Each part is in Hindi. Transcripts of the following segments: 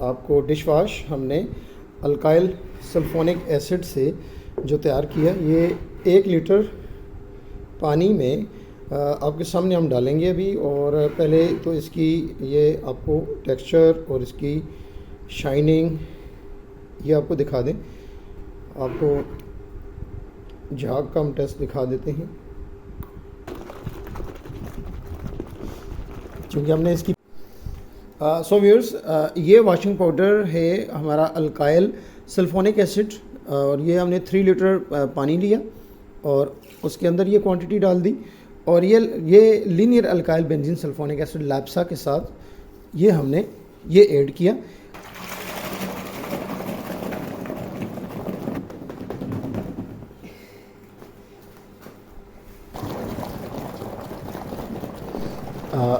आपको डिश वाश हमने अल्काइल सल्फोनिक एसिड से जो तैयार किया, ये 1 लीटर पानी में आपके सामने हम डालेंगे अभी। और पहले तो इसकी ये आपको टेक्सचर और इसकी शाइनिंग ये आपको दिखा दें। आपको झाग का हम टेस्ट दिखा देते हैं, क्योंकि हमने इसकी सो व्यूअर्स, ये वॉशिंग पाउडर है हमारा अल्काइल सल्फोनिक एसिड, और ये हमने 3 लीटर पानी लिया और उसके अंदर ये क्वांटिटी डाल दी। और ये linear alkyl benzene sulphonic acid LABSA के साथ ये हमने ये ऐड किया।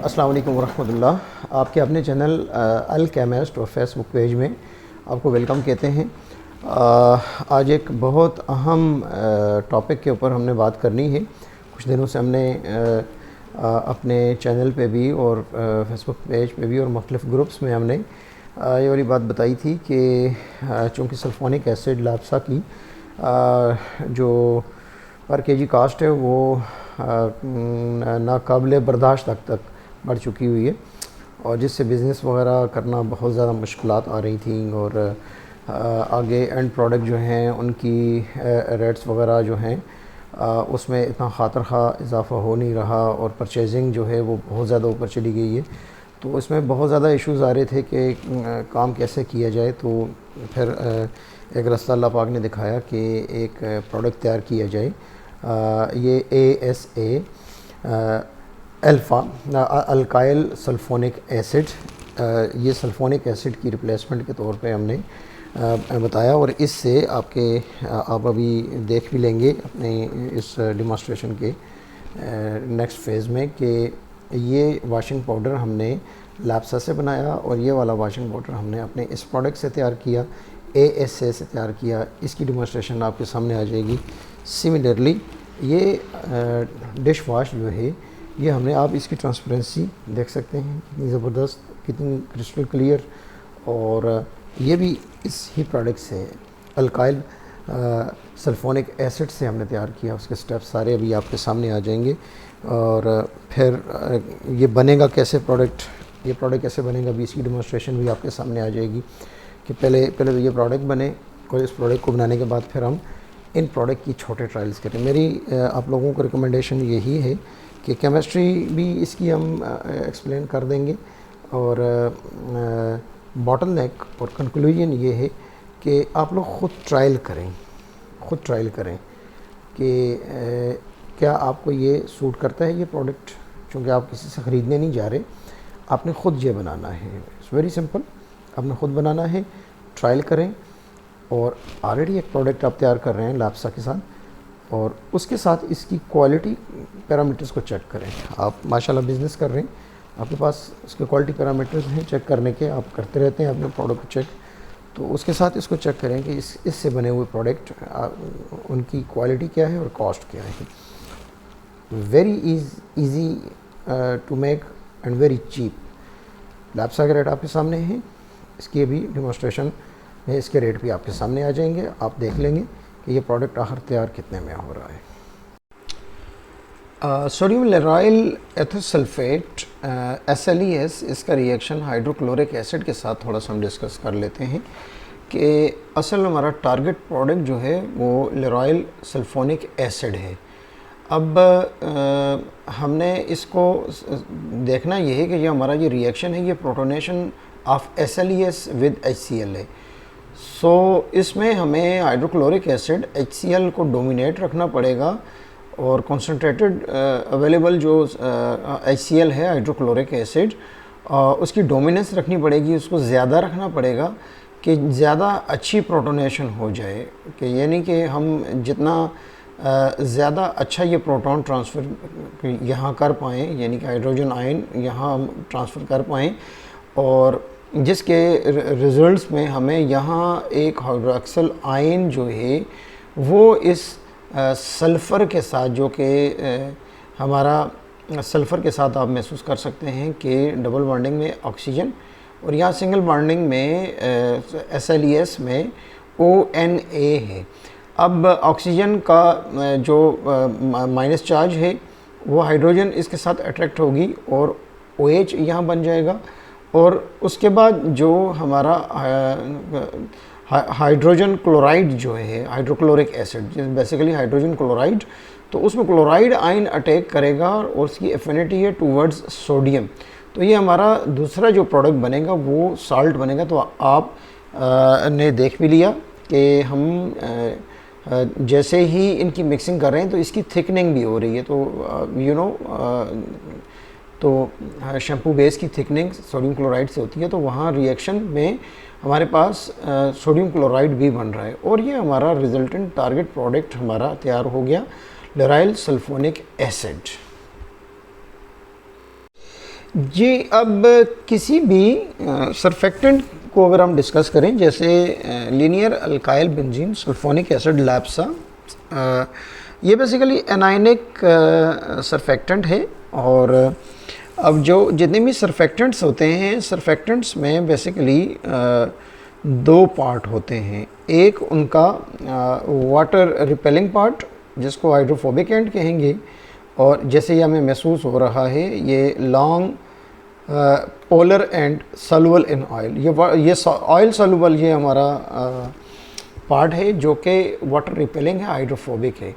अस्सलाम वालेकुम वरहमतुल्लाह। आपके अपने चैनल अल केमिस्ट और फेसबुक पेज में आपको वेलकम कहते हैं। आज एक बहुत अहम टॉपिक के ऊपर हमने बात करनी है। कुछ दिनों से हमने अपने चैनल पे भी और फेसबुक पेज पे भी और मुख्तलिफ ग्रुप्स में हमने ये वाली बात बताई थी कि चूँकि सल्फोनिक एसिड लैप्सा की जो पर केजी कास्ट है वो नाकाबिले बर्दाश्त तक बढ़ चुकी हुई है, और जिससे बिज़नेस वगैरह करना बहुत ज़्यादा मुश्किलात आ रही थी। और आगे एंड प्रोडक्ट जो हैं उनकी रेट्स वगैरह जो हैं उसमें इतना खातर खा इजाफ़ा हो नहीं रहा, और परचेजिंग जो है वो बहुत ज़्यादा ऊपर चली गई है। तो इसमें बहुत ज़्यादा इश्यूज़ आ रहे थे कि काम कैसे किया जाए। तो फिर एक रास्ता अल्लाह पाक ने दिखाया कि एक प्रोडक्ट तैयार किया जाए। ये ASA alpha alkyl sulphonic acid, ये सल्फोनिक एसिड की रिप्लेसमेंट के तौर पे हमने बताया। और इससे आप अभी देख भी लेंगे अपने इस डिमॉन्स्ट्रेशन के नेक्स्ट फेज़ में कि ये वाशिंग पाउडर हमने लैप्सा से बनाया, और ये वाला वाशिंग पाउडर हमने अपने इस प्रोडक्ट से तैयार किया, ASA से तैयार किया। इसकी डिमॉन्स्ट्रेशन आपके सामने आ जाएगी। सिमिलरली ये डिश वाश जो है ये हमने, आप इसकी ट्रांसपेरेंसी देख सकते हैं कितनी ज़बरदस्त, कितनी क्रिस्टल क्लियर। और ये भी इस ही प्रोडक्ट से अल्काइल सल्फोनिक एसिड से हमने तैयार किया। उसके स्टेप्स सारे अभी आपके सामने आ जाएंगे। और फिर ये बनेगा कैसे प्रोडक्ट, ये प्रोडक्ट कैसे बनेगा अभी इसकी डिमॉन्स्ट्रेशन भी आपके सामने आ जाएगी कि पहले तो ये प्रोडक्ट बने, और इस प्रोडक्ट को बनाने के बाद फिर हम इन प्रोडक्ट की छोटे ट्रायल्स करें। मेरी आप लोगों को रिकमेंडेशन यही है कि केमिस्ट्री भी इसकी हम एक्सप्लेन कर देंगे, और बॉटल नेक और कंक्लूजन ये है कि आप लोग ख़ुद ट्रायल करें कि क्या आपको ये सूट करता है ये प्रोडक्ट। क्योंकि आप किसी से ख़रीदने नहीं जा रहे, आपने ख़ुद ये बनाना है। इट्स वेरी सिंपल, आपने ख़ुद बनाना है, ट्रायल करें। और ऑलरेडी एक प्रोडक्ट आप तैयार कर रहे हैं लैप्सा के साथ, और उसके साथ इसकी क्वालिटी पैरामीटर्स को चेक करें। आप माशाल्लाह बिज़नेस कर रहे हैं, आपके पास उसके क्वालिटी पैरामीटर्स हैं चेक करने के, आप करते रहते हैं अपने प्रोडक्ट को चेक। तो उसके साथ इसको चेक करें कि इससे बने हुए प्रोडक्ट उनकी क्वालिटी क्या है और कॉस्ट क्या है। Very easy to make and very cheap. LABSA के रेट आपके सामने हैं, इसकी भी डिमॉन्स्ट्रेशन में इसके रेट भी आपके सामने आ जाएंगे। आप देख लेंगे कि ये प्रोडक्ट आखिर तैयार कितने में हो रहा है। सोडियम लेराइल एथोसल्फेट SLES, इसका रिएक्शन हाइड्रोक्लोरिक एसिड के साथ थोड़ा सा हम डिस्कस कर लेते हैं कि असल हमारा टारगेट प्रोडक्ट जो है वो लेराइल सल्फोनिक एसिड है। अब हमने इसको देखना ये है कि ये हमारा ये रिएक्शन है, ये protonation of SLES with HCl है। सो इसमें हमें हाइड्रोक्लोरिक एसिड HCl को डोमिनेट रखना पड़ेगा, और कॉन्सनट्रेटेड अवेलेबल जो HCl है हाइड्रोक्लोरिक एसिड, उसकी डोमिनेंस रखनी पड़ेगी, उसको ज़्यादा रखना पड़ेगा कि ज़्यादा अच्छी प्रोटोनेशन हो जाए। कि यानी कि हम जितना ज़्यादा अच्छा ये प्रोटॉन ट्रांसफ़र यहाँ कर पाएँ, यानी कि हाइड्रोजन आयन यहाँ हम ट्रांसफ़र कर पाएँ, और जिसके रिज़ल्ट्स में हमें यहाँ एक हाइड्रोक्सिल आयन जो है वो इस सल्फ़र के साथ, जो कि हमारा सल्फ़र के साथ आप महसूस कर सकते हैं कि डबल बॉन्डिंग में ऑक्सीजन और यहाँ सिंगल बॉन्डिंग में SLES में ONA है। अब ऑक्सीजन का जो माइनस चार्ज है वो हाइड्रोजन इसके साथ अट्रैक्ट होगी और OH यहाँ बन जाएगा, और उसके बाद जो हमारा हाइड्रोजन क्लोराइड जो है, hydrochloric acid basically hydrogen chloride, तो उसमें क्लोराइड आयन अटैक करेगा और उसकी एफिनिटी है टूवर्ड्स सोडियम। तो ये हमारा दूसरा जो प्रोडक्ट बनेगा वो साल्ट बनेगा। तो आप ने देख भी लिया कि हम जैसे ही इनकी मिक्सिंग कर रहे हैं तो इसकी थिकनिंग भी हो रही है। तो तो शैम्पू बेस की थिकनिंग सोडियम क्लोराइड से होती है, तो वहाँ रिएक्शन में हमारे पास सोडियम क्लोराइड भी बन रहा है, और ये हमारा रिजल्टेंट टारगेट प्रोडक्ट हमारा तैयार हो गया, लोराइल सल्फोनिक एसिड। जी, अब किसी भी सरफेक्टेंट को अगर हम डिस्कस करें, जैसे linear alkyl benzene sulphonic acid LABSA, ये बेसिकली एनायनिक सरफेक्टेंट है। और अब जो जितने भी सरफेक्टेंट्स होते हैं, सरफेक्टेंट्स में बेसिकली दो पार्ट होते हैं। एक उनका वाटर रिपेलिंग पार्ट जिसको हाइड्रोफोबिक एंड कहेंगे, और जैसे ये हमें महसूस हो रहा है ये long polar and soluble in oil, ये ऑयल सॉल्युबल ये हमारा पार्ट है जो कि वाटर रिपेलिंग है, हाइड्रोफोबिक है।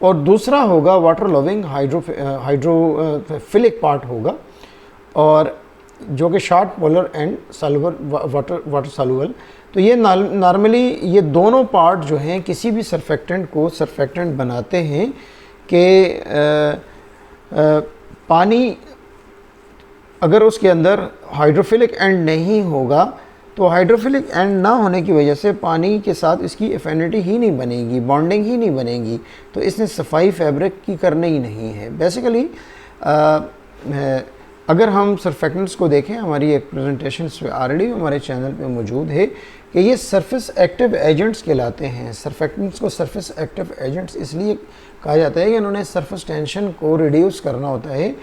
और दूसरा होगा वाटर लविंग हाइड्रोफिलिक पार्ट होगा, और जो कि short polar and soluble water soluble. तो ये नॉर्मली ये दोनों पार्ट जो हैं किसी भी सरफेक्टेंट को सरफेक्टेंट बनाते हैं कि पानी अगर उसके अंदर हाइड्रोफिलिक एंड नहीं होगा तो हाइड्रोफिलिक एंड ना होने की वजह से पानी के साथ इसकी एफिनिटी ही नहीं बनेगी, बॉन्डिंग ही नहीं बनेगी, तो इसने सफाई फैब्रिक की करनी ही नहीं है। बेसिकली अगर हम सरफेक्टेंट्स को देखें, हमारी एक प्रेजेंटेशन पे ऑलरेडी हमारे चैनल पे मौजूद है कि ये सरफेस एक्टिव एजेंट्स कहलाते हैं। सरफेक्टेंट्स को सरफेस एक्टिव एजेंट्स इसलिए कहा जाता है कि उन्होंने सरफेस टेंशन को रिड्यूस करना होता है,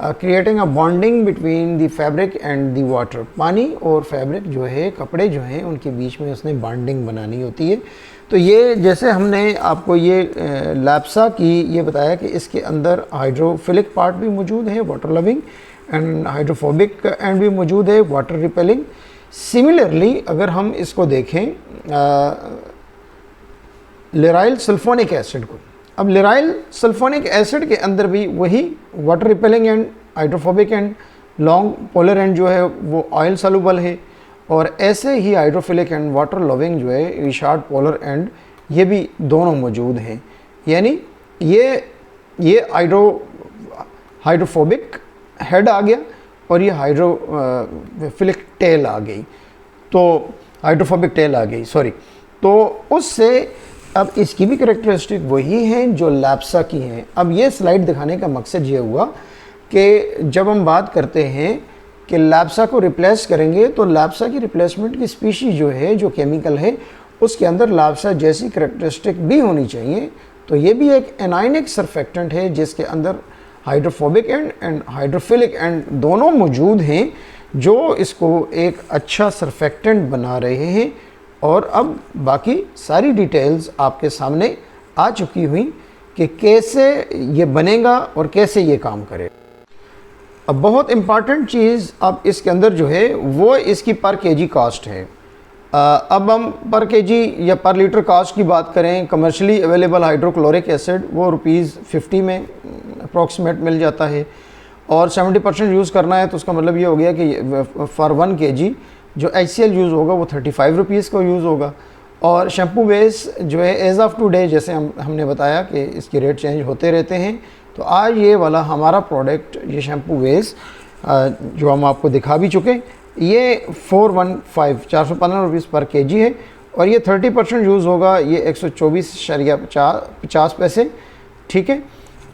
creating a bonding between the fabric and the water. पानी और फैब्रिक जो है, कपड़े जो हैं, उनके बीच में उसने बॉन्डिंग बनानी होती है। तो ये जैसे हमने आपको ये लैप्सा की ये बताया कि इसके अंदर हाइड्रोफिलिक पार्ट भी मौजूद है, water loving, and hydrophobic and भी मौजूद है, वाटर रिपेलिंग। सिमिलरली अगर हम इसको देखें लोराइल सल्फोनिक एसिड को, अब लोराइल सल्फोनिक एसिड के अंदर भी वही water repelling and hydrophobic and long polar and जो है वो ऑयल सॉल्युबल है, और ऐसे ही हाइड्रोफिलिक एंड वाटर लविंग जो है शॉर्ट पोलर एंड ये भी दोनों मौजूद हैं। यानी ये हाइड्रोफोबिक हेड आ गया और ये हाइड्रोफिलिक टेल आ गई, तो हाइड्रोफोबिक टेल आ गई, सॉरी। तो उससे अब इसकी भी कैरेक्टरिस्टिक वही हैं जो लैप्सा की हैं। अब ये स्लाइड दिखाने का मकसद ये हुआ कि जब हम बात करते हैं कि लैप्सा को रिप्लेस करेंगे, तो लैप्सा की रिप्लेसमेंट की स्पीशीज जो है, जो केमिकल है, उसके अंदर लैप्सा जैसी कैरेक्टरिस्टिक भी होनी चाहिए। तो ये भी एक एनायनिक सरफेक्टेंट है जिसके अंदर हाइड्रोफोबिक एंड हाइड्रोफिलिक एंड दोनों मौजूद हैं, जो इसको एक अच्छा सरफेक्टेंट बना रहे हैं। और अब बाकी सारी डिटेल्स आपके सामने आ चुकी हुई कि कैसे ये बनेगा और कैसे ये काम करे। अब बहुत इम्पॉर्टेंट चीज़ अब इसके अंदर जो है वो इसकी पर केजी कॉस्ट है। अब हम पर केजी या पर लीटर कॉस्ट की बात करें, कमर्शली अवेलेबल हाइड्रोक्लोरिक एसिड वो ₹50 में अप्रॉक्सीमेट मिल जाता है, और 70% यूज़ करना है तो उसका मतलब ये हो गया कि फॉर 1 kg जो HCl यूज़ होगा वो ₹35 का यूज़ होगा। और शैम्पू बेस जो है एज़ ऑफ टुडे, जैसे हमने बताया कि इसके रेट चेंज होते रहते हैं, तो आज ये वाला हमारा प्रोडक्ट ये शैम्पू बेस जो हम आपको दिखा भी चुके, ये 415 रुपीज़ पर केजी है, और ये 30% यूज़ होगा, ये 124.50 पैसे, ठीक है।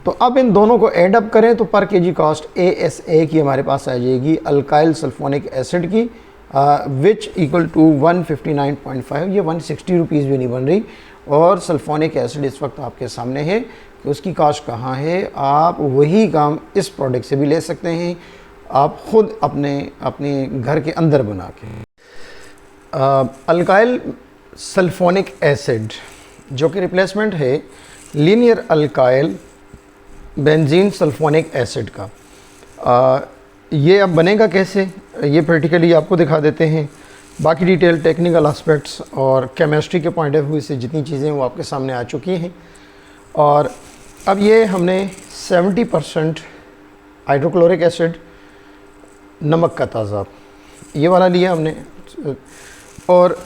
तो अब इन दोनों को ऐड अप करें तो पर केजी कॉस्ट ASA की हमारे पास आ जाएगी, अल्काइल सल्फोनिक एसिड की, विच इक्वल टू 159.5, ये 160 रुपीज़ भी नहीं बन रही। और सल्फोनिक एसिड इस वक्त आपके सामने है कि उसकी कॉस्ट कहाँ है। आप वही काम इस प्रोडक्ट से भी ले सकते हैं, आप ख़ुद अपने घर के अंदर बना के। अल्काइल सल्फोनिक एसिड जो कि रिप्लेसमेंट है linear alkyl benzene sulphonic acid का। ये अब बनेगा कैसे, ये प्रैक्टिकली आपको दिखा देते हैं। बाकी डिटेल टेक्निकल एस्पेक्ट्स और केमिस्ट्री के पॉइंट ऑफ व्यू से जितनी चीज़ें वो आपके सामने आ चुकी हैं। और अब ये हमने 70% हाइड्रोक्लोरिक एसिड, नमक का ताज़ा, ये वाला लिया हमने, और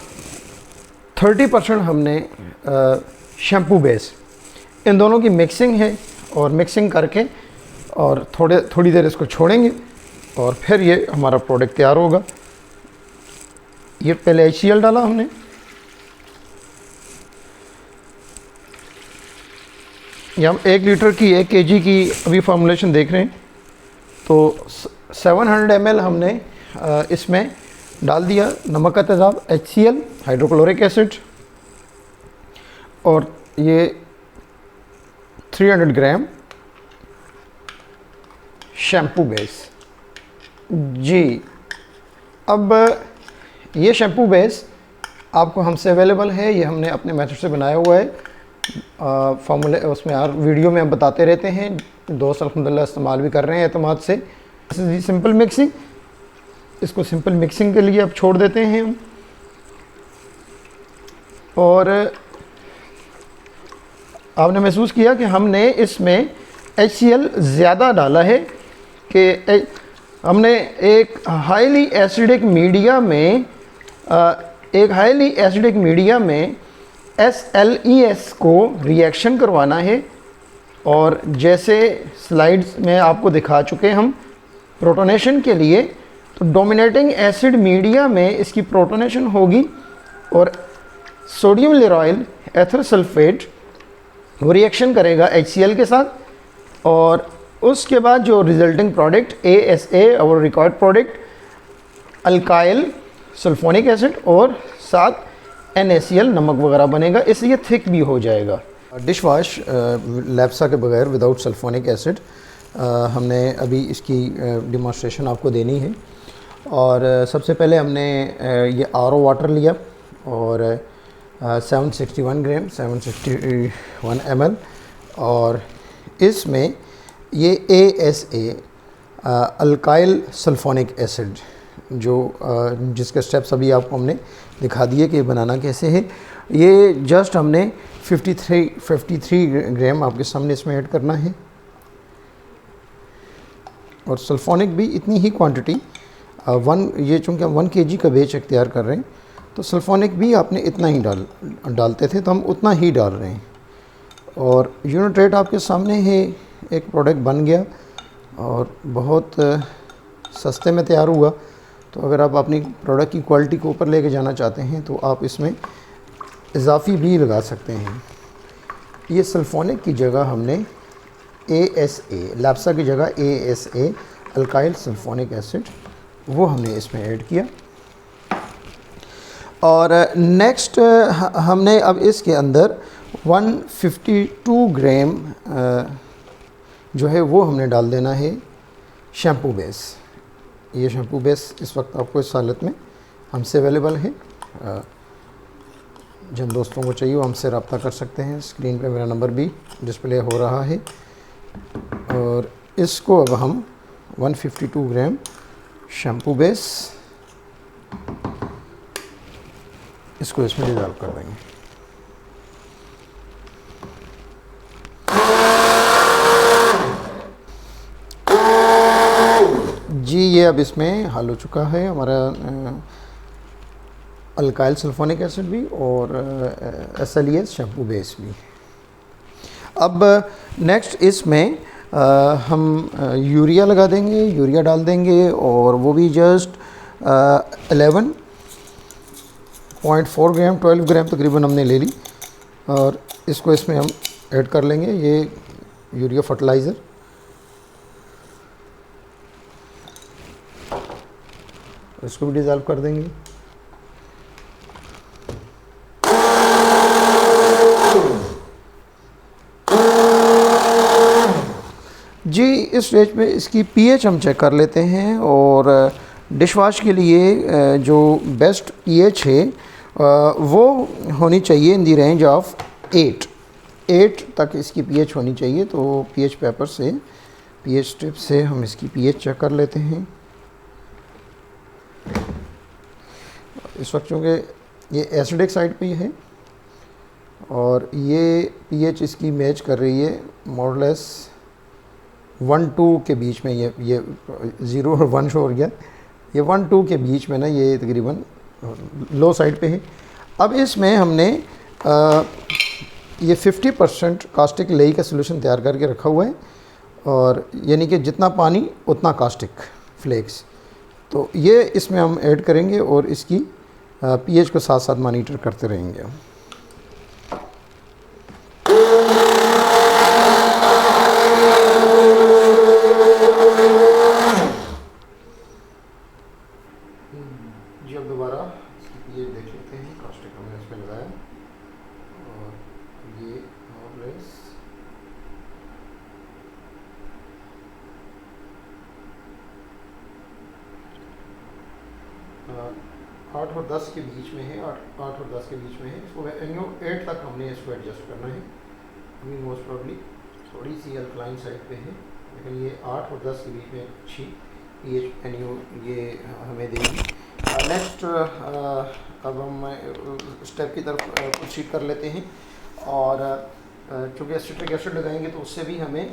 30% हमने शैम्पू बेस। इन दोनों की मिक्सिंग है और मिक्सिंग करके और थोड़ी देर इसको छोड़ेंगे और फिर ये हमारा प्रोडक्ट तैयार होगा। ये पहले HCl डाला हमने, ये हम 1 लीटर की 1 kg की अभी फार्मूलेशन देख रहे हैं। तो 700 ml हमने इसमें डाल दिया नमक का तेज़ाब, HCl हाइड्रोक्लोरिक एसिड, और ये 300 ग्राम शैम्पू बेस। जी, अब ये शैम्पू बेस आपको हमसे अवेलेबल है, ये हमने अपने मेथड से बनाया हुआ है। फार्मूले उसमें यार वीडियो में हम बताते रहते हैं, दोस्त अल्हम्दुलिल्लाह इस्तेमाल भी कर रहे हैं एतमाद से। सिंपल मिक्सिंग, इसको सिंपल मिक्सिंग के लिए अब छोड़ देते हैं हम। और आपने महसूस किया कि हमने इसमें HCl ज़्यादा डाला है कि हमने एक हाईली एसिडिक मीडिया में SLES को रिएक्शन करवाना है। और जैसे स्लाइड्स में आपको दिखा चुके हम प्रोटोनेशन के लिए, तो डोमिनेटिंग एसिड मीडिया में इसकी प्रोटोनेशन होगी और सोडियम लेरॉयल एथर सल्फेट वो रिएक्शन करेगा HCl के साथ, और उसके बाद जो रिजल्टिंग प्रोडक्ट ASA और record product alkyl sulphonic acid और साथ NaCl नमक वगैरह बनेगा, इससे ये थिक भी हो जाएगा। डिश वाश लैप्सा के बगैर विदाउट सल्फोनिक एसिड हमने अभी इसकी डिमॉन्स्ट्रेशन आपको देनी है। और सबसे पहले हमने ये RO वाटर लिया और 761 ग्राम 761 ml, और इसमें ये ASA अल्काइल सल्फोनिक एसिड जो जिसके स्टेप्स अभी आपको हमने दिखा दिए कि बनाना कैसे है। ये जस्ट हमने 53 ग्राम आपके सामने इसमें ऐड करना है, और सल्फोनिक भी इतनी ही क्वांटिटी ये चूँकि हम 1 kg का बैच तैयार कर रहे हैं, तो सल्फोनिक भी आपने इतना ही डालते थे, तो हम उतना ही डाल रहे हैं। और यूनिट रेट आपके सामने है, एक प्रोडक्ट बन गया और बहुत सस्ते में तैयार हुआ। तो अगर आप अपनी प्रोडक्ट की क्वालिटी को ऊपर लेके जाना चाहते हैं तो आप इसमें इजाफी भी लगा सकते हैं। ये सल्फोनिक की जगह हमने ASA, लैप्सा की जगह ASA अल्काइल सल्फोनिक एसिड वो हमने इसमें ऐड किया। और नेक्स्ट हमने अब इसके अंदर 152 ग्राम जो है वो हमने डाल देना है शैम्पू बेस। ये शैम्पू बेस इस वक्त आपको इस हालत में हमसे अवेलेबल है। जिन दोस्तों को चाहिए वो हमसे रब्ता कर सकते हैं। स्क्रीन पे मेरा नंबर भी डिस्प्ले हो रहा है। और इसको अब हम 152 ग्राम शैम्पू बेस इसको इसमें डिज़ोल्व कर देंगे। जी, ये अब इसमें हल हो चुका है हमारा अल्काइल सल्फोनिक एसिड भी और SLES शैम्पू बेस भी। अब नेक्स्ट इसमें हम यूरिया लगा देंगे, यूरिया डाल देंगे, और वो भी जस्ट 11.4 ग्राम 12 ग्राम तकरीबन हमने ले ली, और इसको इसमें हम ऐड कर लेंगे। ये यूरिया फर्टिलाइज़र इसको भी डिज़ोल्व कर देंगे। जी इस स्टेज पे इसकी पीएच हम चेक कर लेते हैं, और डिश वाश के लिए जो बेस्ट पीएच है वो होनी चाहिए इन दी रेंज ऑफ 8 तक इसकी पीएच होनी चाहिए। तो पीएच पेपर से, पीएच स्ट्रिप से हम इसकी पीएच चेक कर लेते हैं। इस वक्त चूँकि ये एसिडिक साइड पे है और ये पीएच इसकी मैच कर रही है मोरलेस 1-2 के बीच में। ये 0 और 1 शो हो गया, ये 1-2 के बीच में ना, ये तकरीबन लो साइड पे है। अब इसमें हमने ये 50% कास्टिक लेई का सलूशन तैयार करके रखा हुआ है, और यानी कि जितना पानी उतना कास्टिक फ्लेक्स। तो ये इसमें हम ऐड करेंगे और इसकी पीएच को साथ साथ मॉनिटर करते रहेंगे। जी अब दोबारा इसकी पीएच देख लेते हैं। कास्टिक हमने इसमें लगाया और ये मोरलेस 8 और 10 के बीच में है, 8 और 10 के बीच में है। इसको 8 तक हमने इसको एडजस्ट करना है। अभी मोस्ट प्रॉब्ली थोड़ी सी अल्कलाइन साइड पे है, लेकिन ये 8 और 10 के बीच में अच्छी पीएच ये हमें देगी। नेक्स्ट अब हम स्टेप की तरफ प्रोसीड कर लेते हैं, और चूँकि एसिटिक एसिड लगाएंगे तो उससे भी हमें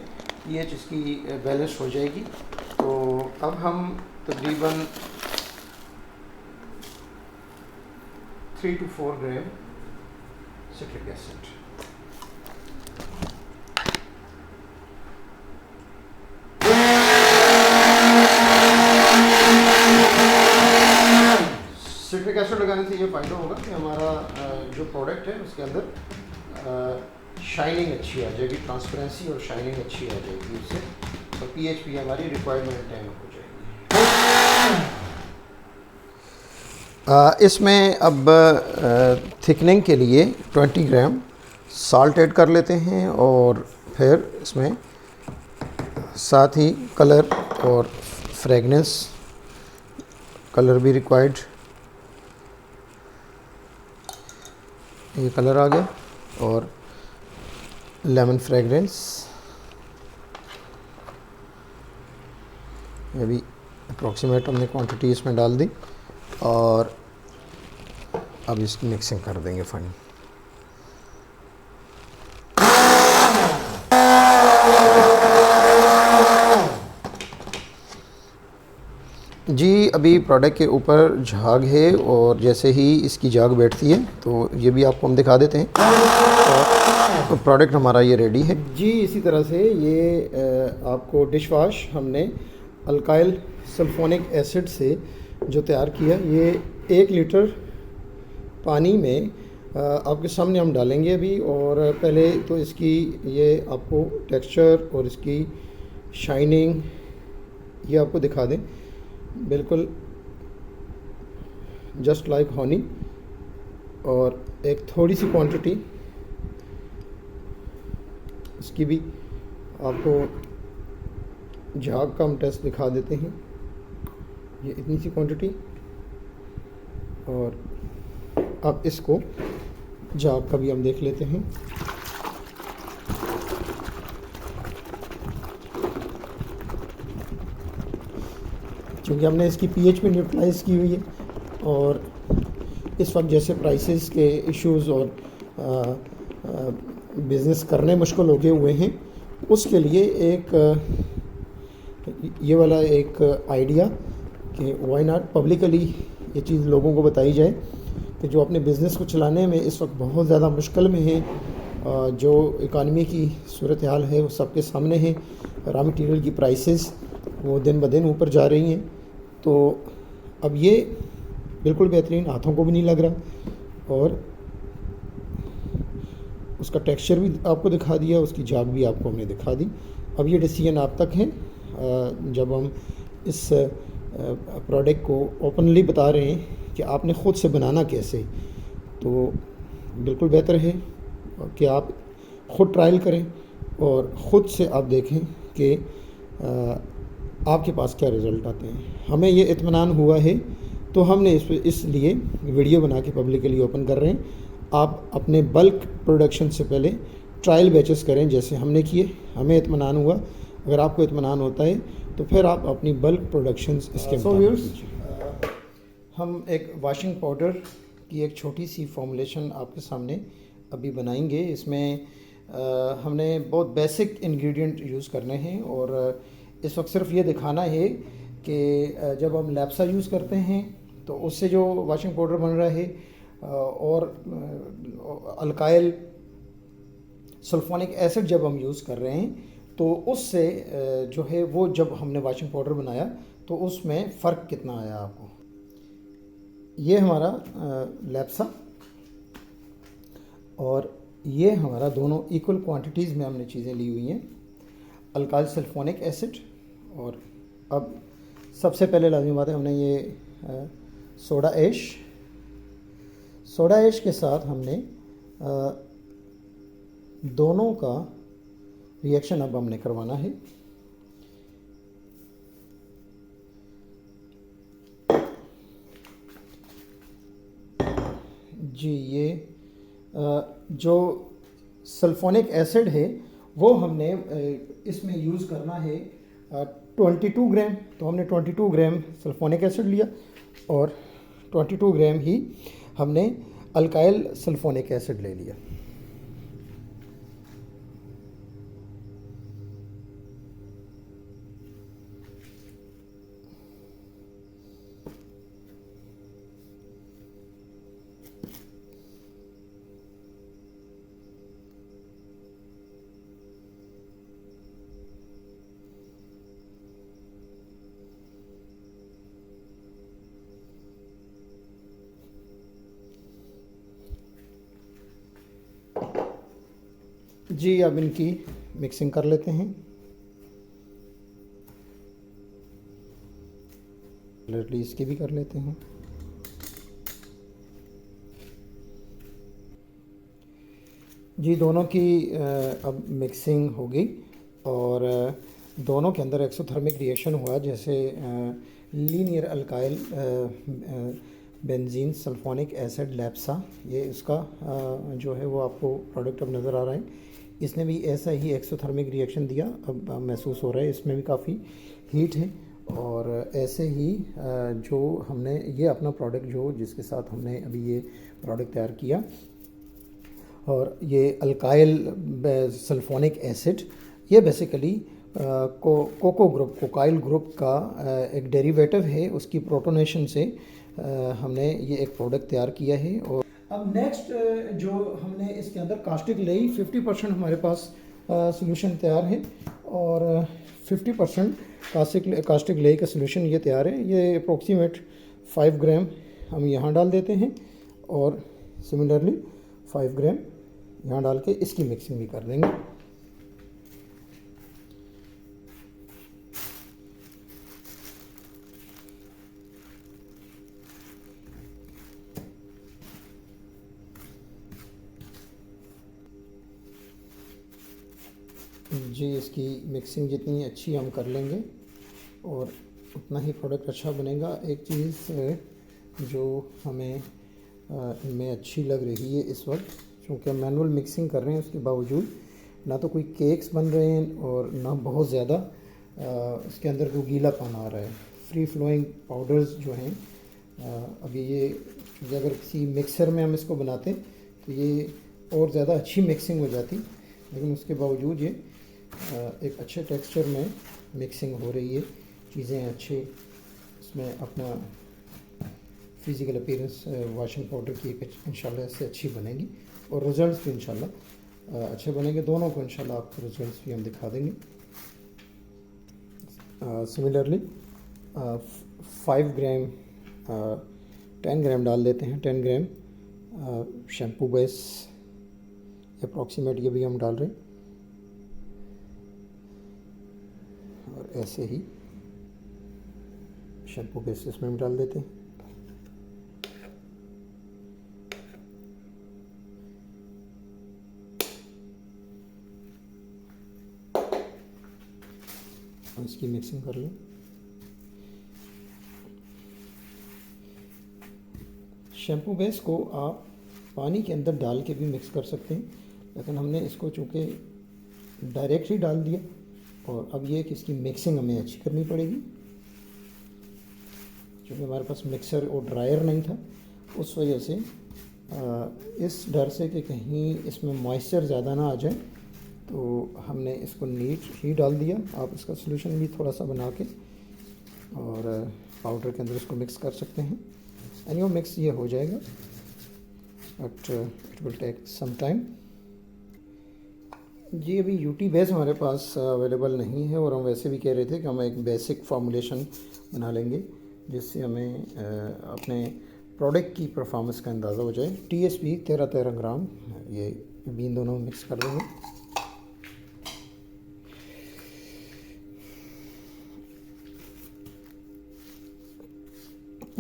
पीएच इसकी बैलेंस हो जाएगी। तो अब हम तकरीबन 3 to 4 gram citric acid, citric acid लगाने से ये फ़ायदा होगा कि हमारा जो प्रोडक्ट है उसके अंदर शाइनिंग अच्छी आ जाएगी, ट्रांसपेरेंसी और शाइनिंग अच्छी आ जाएगी उससे, तो पीएच भी हमारी रिक्वायरमेंट टाइम हो जाएगी। इसमें अब थिकनिंग के लिए 20 ग्राम साल्ट ऐड कर लेते हैं, और फिर इसमें साथ ही कलर और फ्रेगनेंस, कलर भी रिक्वायर्ड। ये कलर आ गया, और लेमन फ्रेगरेंस ये भी अप्रॉक्सीमेट हमने क्वांटिटी इसमें डाल दी, और अब इसकी मिक्सिंग कर देंगे फाइन। जी अभी प्रोडक्ट के ऊपर झाग है, और जैसे ही इसकी झाग बैठती है तो ये भी आपको हम दिखा देते हैं, और तो प्रोडक्ट हमारा ये रेडी है। जी इसी तरह से ये आपको डिश वाश हमने अल्काइल सल्फोनिक एसिड से जो तैयार किया, ये 1 लीटर पानी में आपके सामने हम डालेंगे अभी। और पहले तो इसकी ये आपको टेक्सचर और इसकी शाइनिंग ये आपको दिखा दें, बिल्कुल जस्ट लाइक हनी। और एक थोड़ी सी क्वांटिटी इसकी भी आपको झाग का हम टेस्ट दिखा देते हैं। ये इतनी सी क्वांटिटी, और अब इसको झाग का भी हम देख लेते हैं। क्योंकि हमने इसकी पीएच भी न्यूट्रलाइज की हुई है, और इस वक्त जैसे प्राइसेस के इश्यूज़ और बिज़नेस करने मुश्किल हो गए हुए हैं, उसके लिए एक ये वाला एक आइडिया कि व्हाई नॉट पब्लिकली ये चीज़ लोगों को बताई जाए कि जो अपने बिज़नेस को चलाने में इस वक्त बहुत ज़्यादा मुश्किल में है, जो इकानमी की सूरत हाल है वो सबके सामने है। रॉ मटेरियल की प्राइसेस वो दिन ब दिन ऊपर जा रही हैं, तो अब ये बिल्कुल बेहतरीन, हाथों को भी नहीं लग रहा, और उसका टेक्सचर भी आपको दिखा दिया, उसकी झाग भी आपको हमने दिखा दी। अब ये डिसीजन आप तक है, जब हम इस प्रोडक्ट को ओपनली बता रहे हैं कि आपने ख़ुद से बनाना कैसे, तो बिल्कुल बेहतर है कि आप ख़ुद ट्रायल करें और ख़ुद से आप देखें कि आपके पास क्या रिज़ल्ट आते हैं। हमें ये इत्मीनान हुआ है तो हमने इसलिए वीडियो बना के पब्लिक के लिए ओपन कर रहे हैं। आप अपने बल्क प्रोडक्शन से पहले ट्रायल बैचेस करें जैसे हमने किए, हमें इत्मीनान हुआ। अगर आपको इत्मीनान होता है तो फिर आप अपनी बल्क प्रोडक्शन इसके मुताबिक कीजिए। हम एक वॉशिंग पाउडर की एक छोटी सी फॉर्मुलेशन आपके सामने अभी बनाएंगे। इसमें हमने बहुत बेसिक इंग्रेडिएंट यूज़ करने हैं और इस वक्त सिर्फ ये दिखाना है कि जब हम लैप्सा यूज़ करते हैं तो उससे जो वॉशिंग पाउडर बन रहा है और अल्काइल सल्फोनिक एसिड जब हम यूज़ कर रहे हैं तो उससे जो है वो जब हमने वॉशिंग पाउडर बनाया तो उसमें फ़र्क कितना आया आपको। ये हमारा लैप्सा और ये हमारा दोनों इक्वल क्वांटिटीज़ में हमने चीज़ें ली हुई हैं, अल्काइल सल्फोनिक एसिड। और अब सबसे पहले लाज़मी बात है, हमने ये सोडा ऐश के साथ हमने दोनों का रिएक्शन अब हमने करवाना है। जी, ये जो सल्फोनिक एसिड है वो हमने इसमें यूज़ करना है 22 ग्राम। तो हमने 22 ग्राम सल्फोनिक एसिड लिया और 22 ग्राम ही हमने अल्काइल सल्फोनिक एसिड ले लिया। जी, अब इनकी मिक्सिंग कर लेते हैं। लेटली इसकी भी कर लेते हैं। जी, दोनों की अब मिक्सिंग होगी और दोनों के अंदर एक्सोथर्मिक रिएक्शन हुआ, जैसे linear alkyl benzene sulphonic acid LABSA, ये इसका जो है वो आपको प्रोडक्ट अब नज़र आ रहा है। इसने भी ऐसा ही एक्सोथर्मिक रिएक्शन दिया, अब महसूस हो रहा है इसमें भी काफ़ी हीट है। और ऐसे ही जो हमने ये अपना प्रोडक्ट जो जिसके साथ हमने अभी ये प्रोडक्ट तैयार किया, और ये अल्काइल सल्फोनिक एसिड, ये बेसिकली कोकाइल ग्रुप का एक डेरिवेटिव है, उसकी प्रोटोनेशन से हमने ये एक प्रोडक्ट तैयार किया है। और अब नेक्स्ट जो हमने इसके अंदर कास्टिक लेई 50% हमारे पास सॉल्यूशन तैयार है और 50% कास्टिक लेई का सॉल्यूशन ये तैयार है। ये अप्रोक्सीमेट 5 ग्राम हम यहाँ डाल देते हैं और सिमिलरली 5 ग्राम यहाँ डाल के इसकी मिक्सिंग भी कर देंगे। जी, इसकी मिक्सिंग जितनी अच्छी हम कर लेंगे और उतना ही प्रोडक्ट अच्छा बनेगा। एक चीज़ जो हमें इनमें अच्छी लग रही है इस वक्त, क्योंकि हम मैनुअल मिक्सिंग कर रहे हैं, उसके बावजूद ना तो कोई केक्स बन रहे हैं और ना बहुत ज़्यादा इसके अंदर कोई गीलापन आ रहा है। फ्री फ्लोइंग पाउडर्स जो हैं, अभी ये अगर किसी मिक्सर में हम इसको बनाते तो ये और ज़्यादा अच्छी मिक्सिंग हो जाती, लेकिन उसके बावजूद ये एक अच्छे टेक्सचर में मिक्सिंग हो रही है। चीज़ें अच्छे इसमें अपना फिज़िकल अपीयरेंस वॉशिंग पाउडर की इंशाल्लाह इससे अच्छी बनेगी और रिज़ल्ट्स भी इंशाल्लाह अच्छे बनेंगे। दोनों को इंशाल्लाह आपको रिज़ल्ट्स भी हम दिखा देंगे। सिमिलरली 5 ग्राम 10 ग्राम डाल देते हैं। 10 ग्राम शैम्पू बेस अप्रॉक्सीमेट ये भी हम डाल रहे हैं और ऐसे ही शैम्पू बेस इसमें भी डाल देते हैं। इसकी मिक्सिंग कर लें। शैम्पू बेस को आप पानी के अंदर डाल के भी मिक्स कर सकते हैं, लेकिन हमने इसको चूँकि डायरेक्ट ही डाल दिया, और अब ये कि इसकी मिक्सिंग हमें अच्छी करनी पड़ेगी। क्योंकि हमारे पास मिक्सर और ड्रायर नहीं था, उस वजह से इस डर से कि कहीं इसमें मॉइस्चर ज़्यादा ना आ जाए, तो हमने इसको नीट ही डाल दिया। आप इसका सलूशन भी थोड़ा सा बना के और पाउडर के अंदर इसको मिक्स कर सकते हैं। एंड यो मिक्स ये हो जाएगा, but it will take some time. जी अभी यूटी बेस हमारे पास अवेलेबल नहीं है, और हम वैसे भी कह रहे थे कि हम एक बेसिक फार्मूलेशन बना लेंगे जिससे हमें अपने प्रोडक्ट की परफॉर्मेंस का अंदाज़ा हो जाए। TSP 13 ग्राम ये बीन दोनों मिक्स कर देंगे।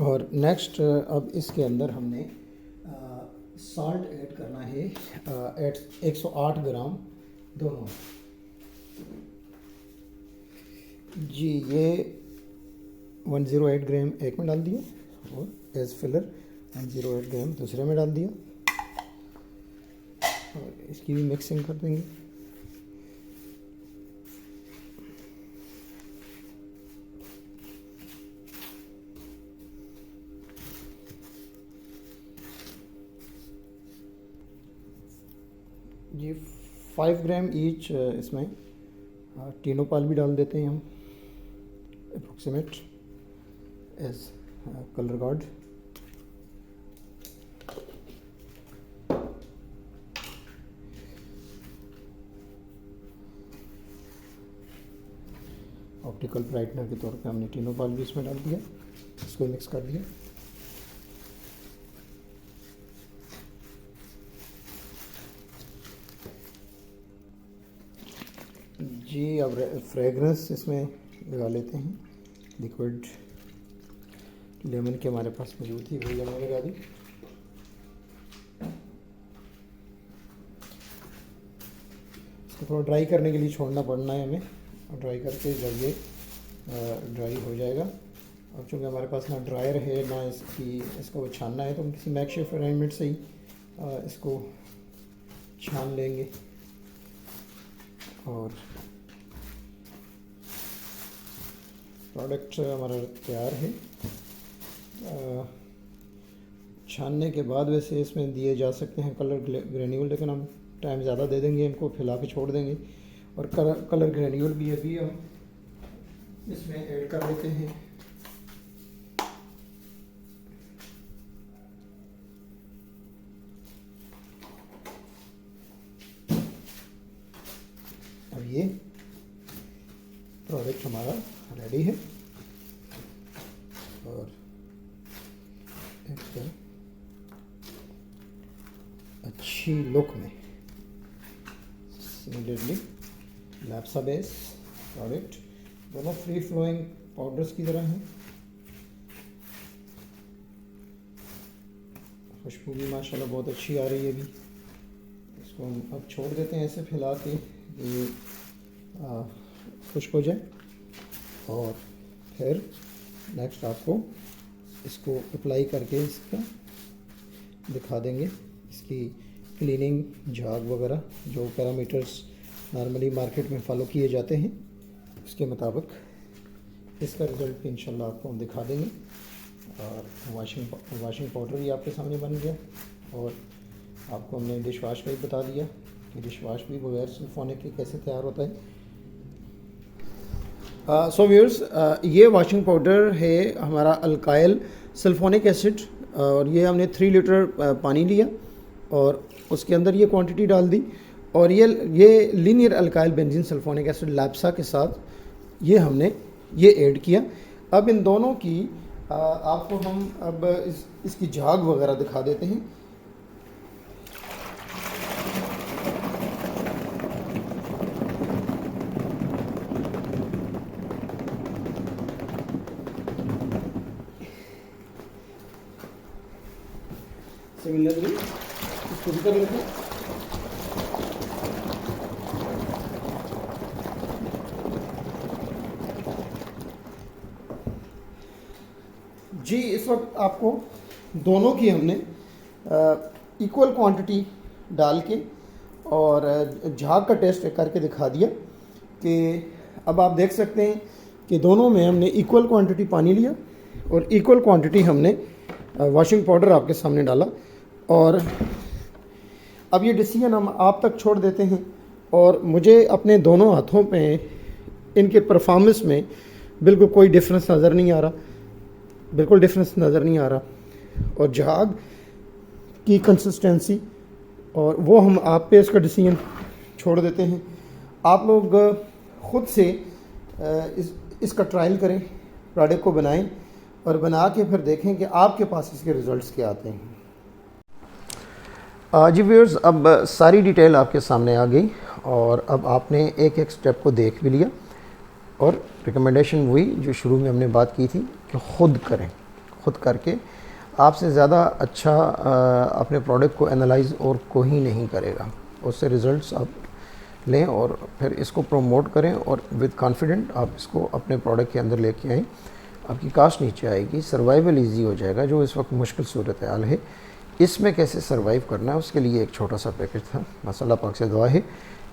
और नेक्स्ट अब इसके अंदर हमने साल्ट ऐड करना है, 108 ग्राम दोनों। जी ये 108 ग्राम एक में डाल दिया, और एज फिलर 108 ग्राम दूसरे में डाल दिया, और इसकी भी मिक्सिंग कर देंगे। जी 5 ग्राम ईच इसमें टिनोपाल भी डाल देते हैं हम, approximate as colour guard. Optical brightener के तौर पे हमने टिनोपाल भी इसमें डाल दिया, इसको मिक्स कर दिया। जी अब फ्रेगरेंस इसमें लगा लेते हैं। लिक्विड लेमन की हमारे पास मौजूद थी, वही हमने लगा दी। इसको थोड़ा ड्राई करने के लिए छोड़ना पड़ना है हमें, और ड्राई करके जब ये ड्राई हो जाएगा, और चूँकि हमारे पास ना ड्रायर है ना इसको छानना है, तो हम किसी मैकशिफ्ट अरेंजमेंट से ही इसको छान लेंगे। और प्रोडक्ट हमारा तैयार है। छानने के बाद वैसे इसमें दिए जा सकते हैं कलर ग्रेन्यूल, लेकिन हम टाइम ज़्यादा दे देंगे, इनको फैला के छोड़ देंगे। और कलर ग्रेन्यूल भी अभी हम इसमें ऐड कर लेते हैं। अब ये प्रोडक्ट हमारा रेडी है, और एक अच्छी लुक में सिमिलरली लैप्सा बेस प्रोडक्ट, दोनों फ्री फ्लोइंग पाउडर्स की तरह हैं। खुशबू भी माशाल्लाह बहुत अच्छी आ रही है। अभी इसको हम अब छोड़ देते हैं ऐसे फैला के, ये खुश्क हो जाए, और फिर नेक्स्ट आपको इसको अप्लाई करके इसका दिखा देंगे, इसकी क्लीनिंग झाग वगैरह जो पैरामीटर्स नॉर्मली मार्केट में फॉलो किए जाते हैं, उसके मुताबिक इसका रिज़ल्ट भी इंशाल्लाह आपको हम दिखा देंगे। और वाशिंग पाउडर भी आपके सामने बन गया, और आपको हमने डिश वाश का भी बता दिया कि डिश वाश भी बगैर सल्फोनिक के कैसे तैयार होता है। सो व्यूअर्स, ये वाशिंग पाउडर है हमारा अल्काइल सल्फोनिक एसिड, और ये हमने 3 लीटर पानी लिया और उसके अंदर ये क्वांटिटी डाल दी, और ये linear alkyl benzene sulphonic acid LABSA के साथ ये हमने ये ऐड किया। अब इन दोनों की आपको हम अब इसकी झाग वगैरह दिखा देते हैं। सिमिलरली इसको भी कर लेते हैं। जी इस वक्त आपको दोनों की हमने इक्वल क्वांटिटी डाल के और झाग का टेस्ट करके दिखा दिया कि अब आप देख सकते हैं कि दोनों में हमने इक्वल क्वांटिटी पानी लिया और इक्वल क्वांटिटी हमने वॉशिंग पाउडर आपके सामने डाला। और अब ये डिसीजन हम आप तक छोड़ देते हैं और मुझे अपने दोनों हाथों पे इनके परफॉर्मेंस में बिल्कुल कोई डिफरेंस नज़र नहीं आ रहा, बिल्कुल डिफरेंस नज़र नहीं आ रहा। और झाग की कंसिस्टेंसी और वो हम आप पे इसका डिसीजन छोड़ देते हैं। आप लोग ख़ुद से इसका ट्रायल करें, प्रोडक्ट को बनाएं और बना के फिर देखें कि आपके पास इसके रिज़ल्ट्स क्या आते हैं। जी व्यूअर्स, अब सारी डिटेल आपके सामने आ गई और अब आपने एक एक स्टेप को देख भी लिया और रिकमेंडेशन वही जो शुरू में हमने बात की थी कि ख़ुद करें, ख़ुद करके आपसे ज़्यादा अच्छा अपने प्रोडक्ट को एनालाइज और कोई नहीं करेगा। उससे रिज़ल्ट्स आप लें और फिर इसको प्रमोट करें और विद कॉन्फिडेंट आप इसको अपने प्रोडक्ट के अंदर लेके आएँ। आपकी कास्ट नीचे आएगी, सर्वाइवल इजी हो जाएगा। जो इस वक्त मुश्किल सूरत हाल है, इसमें कैसे सर्वाइव करना है उसके लिए एक छोटा सा पैकेज था। बस अल्लाह पाक से दुआ है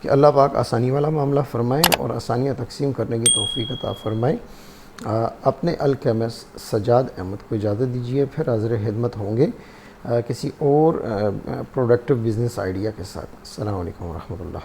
कि अल्लाह पाक आसानी वाला मामला फ़रमाएँ और आसानियाँ तकसीम करने की तौफ़ीक अता फ़रमाएँ। अपने अल केमिस्ट सज्जाद अहमद को इजाज़त दीजिए, फिर हाज़िर खिदमत होंगे किसी और प्रोडक्टिव बिज़नेस आइडिया के साथ। अस्सलामु अलैकुम व रहमतुल्लाह।